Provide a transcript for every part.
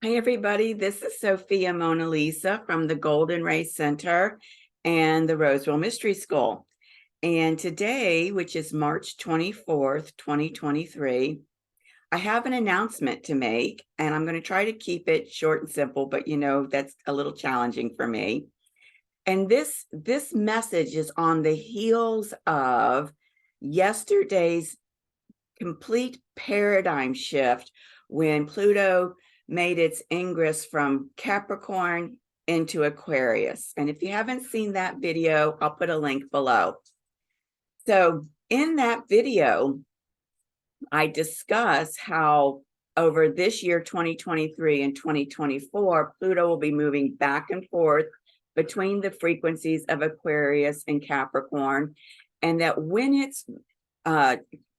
Hey everybody, this is Sophia Mona Lisa from the Golden Ray Center and the Roseville Mystery School. And today, which is March 24th, 2023, I have an announcement to make, and I'm going to try to keep it short and simple, but that's a little challenging for me. And this message is on the heels of yesterday's complete paradigm shift when Pluto made its ingress from Capricorn into Aquarius. And if you haven't seen that video, I'll put a link below. So in that video, I discuss how over this year, 2023 and 2024, Pluto will be moving back and forth between the frequencies of Aquarius and Capricorn, and that when it's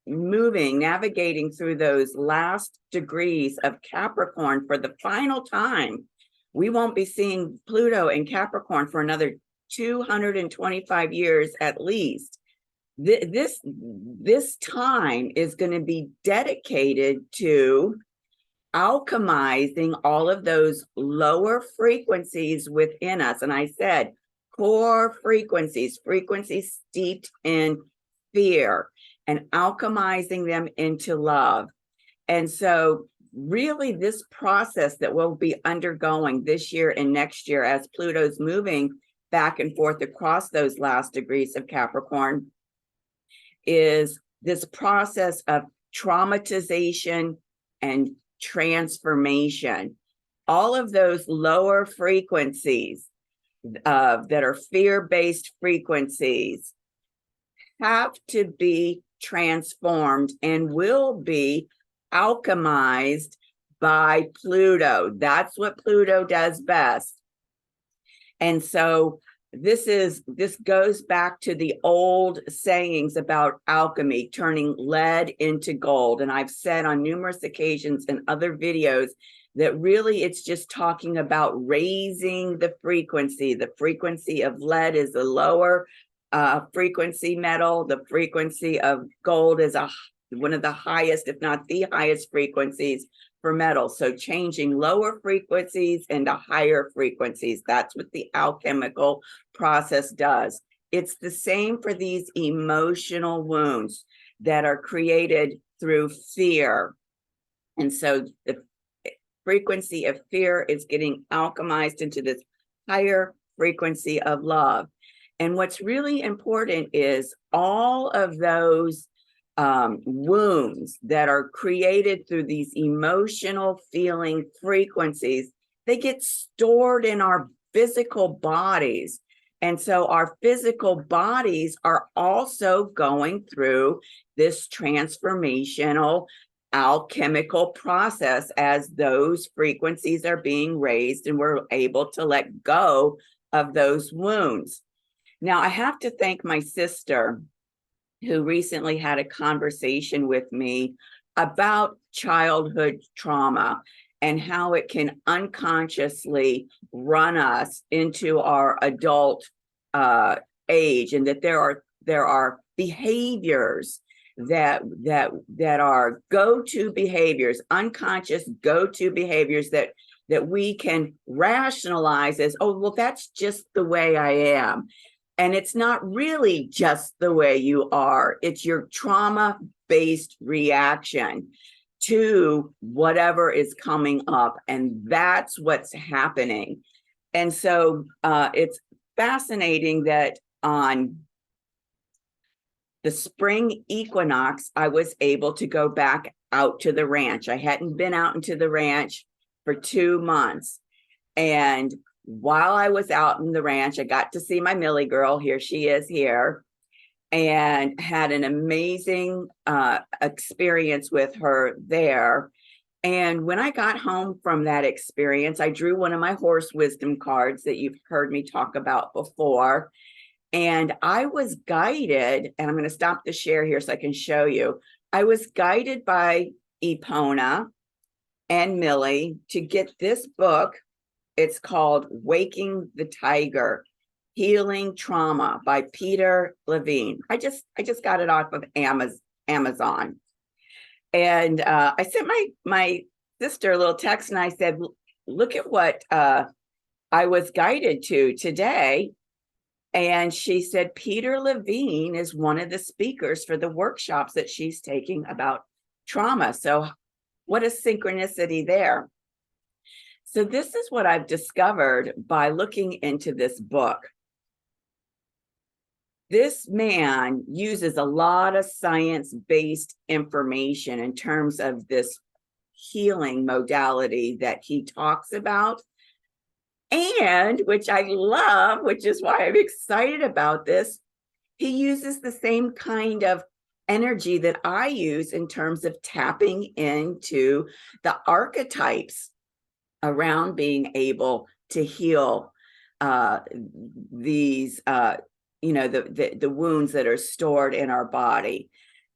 navigating through those last degrees of Capricorn for the final time, we won't be seeing Pluto in Capricorn for another 225 years at least. This time is going to be dedicated to alchemizing all of those lower frequencies within us. And I said core frequencies steeped in fear, and alchemizing them into love. And so really this process that we'll be undergoing this year and next year as Pluto's moving back and forth across those last degrees of Capricorn is this process of traumatization and transformation. All of those lower frequencies that are fear-based frequencies have to be transformed and will be alchemized by Pluto. That's what Pluto does best. And so this goes back to the old sayings about alchemy, turning lead into gold. And I've said on numerous occasions in other videos that really it's just talking about raising the frequency. The frequency of lead is a lower frequency metal. The frequency of gold is one of the highest, if not the highest frequencies for metal. So changing lower frequencies into higher frequencies. That's what the alchemical process does. It's the same for these emotional wounds that are created through fear. And so the frequency of fear is getting alchemized into this higher frequency of love. And what's really important is all of those wounds that are created through these emotional feeling frequencies, they get stored in our physical bodies. And so our physical bodies are also going through this transformational alchemical process as those frequencies are being raised and we're able to let go of those wounds. Now, I have to thank my sister who recently had a conversation with me about childhood trauma and how it can unconsciously run us into our adult age, and that there are behaviors that are go-to behaviors, unconscious go-to behaviors that we can rationalize as, oh, well, that's just the way I am. And it's not really just the way you are. It's your trauma-based reaction to whatever is coming up. And that's what's happening. And so it's fascinating that on the spring equinox, I was able to go back out to the ranch. I hadn't been out into the ranch for 2 months. And while I was out in the ranch, I got to see my Millie girl. Here she is here, and had an amazing experience with her there. And when I got home from that experience, I drew one of my horse wisdom cards that you've heard me talk about before. And I was guided, and I'm going to stop the share here so I can show you. I was guided by Epona and Millie to get this book. It's called Waking the Tiger, Healing Trauma by Peter Levine. I just got it off of Amazon. And I sent my sister a little text and I said, look at what I was guided to today. And she said, Peter Levine is one of the speakers for the workshops that she's taking about trauma. So what a synchronicity there. So this is what I've discovered by looking into this book. This man uses a lot of science-based information in terms of this healing modality that he talks about. And which I love, which is why I'm excited about this, he uses the same kind of energy that I use in terms of tapping into the archetypes around being able to heal these the wounds that are stored in our body.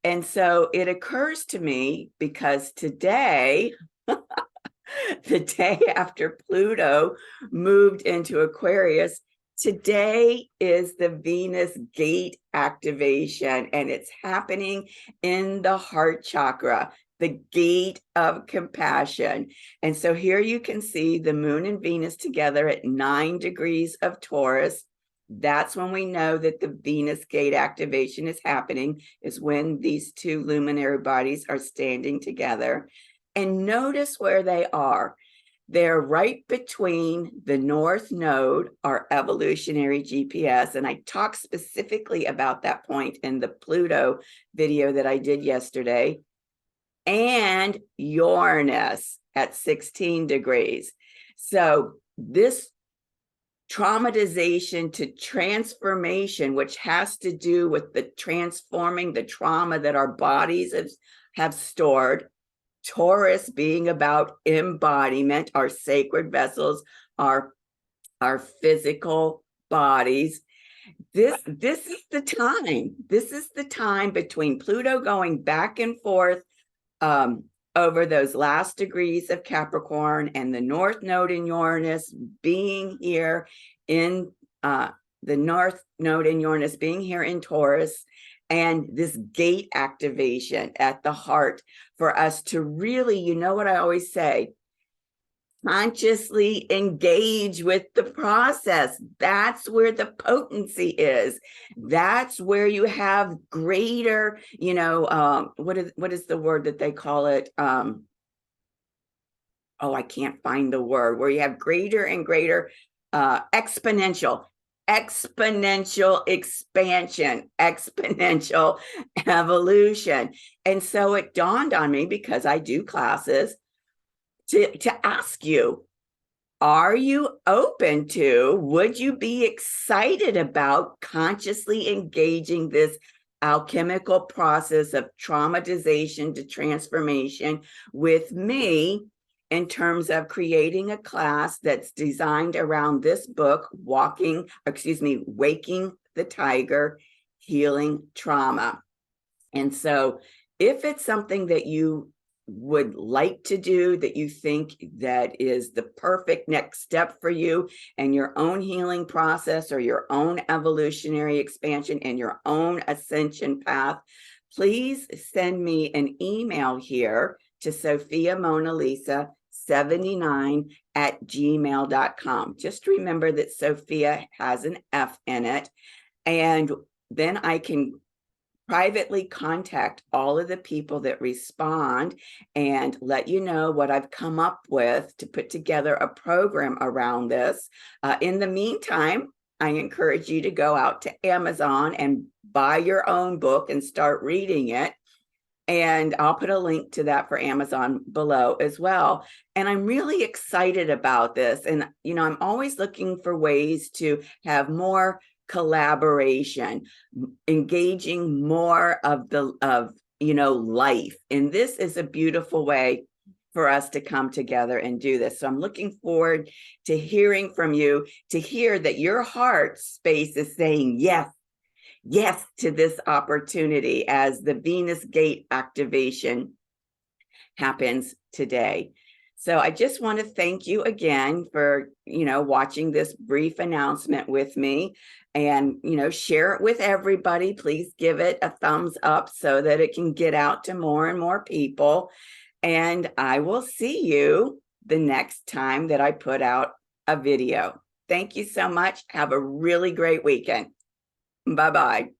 And so it occurs to me, because today the day after Pluto moved into Aquarius, today is the Venus gate activation, and it's happening in the heart chakra, the gate of compassion. And so here you can see the moon and Venus together at 9 degrees of Taurus. That's when we know that the Venus gate activation is happening, is when these two luminary bodies are standing together. And notice where they are. They're right between the North Node, our evolutionary GPS. And I talked specifically about that point in the Pluto video that I did yesterday, and Uranus at 16 degrees. So this traumatization to transformation, which has to do with the transforming the trauma that our bodies have stored. Taurus being about embodiment, our sacred vessels, our physical bodies. This is the time. This is the time between Pluto going back and forth over those last degrees of Capricorn, and the North Node in Uranus being here in the North Node in Uranus being here in Taurus, and this gate activation at the heart for us to really, you know what I always say, consciously engage with the process. That's where the potency is. That's where you have greater, what is the word that they call it? I can't find the word, where you have greater and greater exponential expansion, exponential evolution. And so it dawned on me, because I do classes, to ask you, are you open to, would you be excited about consciously engaging this alchemical process of traumatization to transformation with me, in terms of creating a class that's designed around this book, Waking the Tiger, Healing Trauma. And so if it's something that you would like to do, that you think that is the perfect next step for you and your own healing process, or your own evolutionary expansion and your own ascension path, please send me an email here to Sophia Mona Lisa 79@gmail.com. Just remember that Sophia has an F in it. And then I can privately contact all of the people that respond and let you know what I've come up with to put together a program around this. In the meantime, I encourage you to go out to Amazon and buy your own book and start reading it. And I'll put a link to that for Amazon below as well. And I'm really excited about this. And, I'm always looking for ways to have more collaboration, engaging more of life. And this is a beautiful way for us to come together and do this. So I'm looking forward to hearing from you, to hear that your heart space is saying yes to this opportunity as the Venus gate activation happens today. So I just want to thank you again for, watching this brief announcement with me, and, share it with everybody. Please give it a thumbs up so that it can get out to more and more people. And I will see you the next time that I put out a video. Thank you so much. Have a really great weekend. Bye-bye.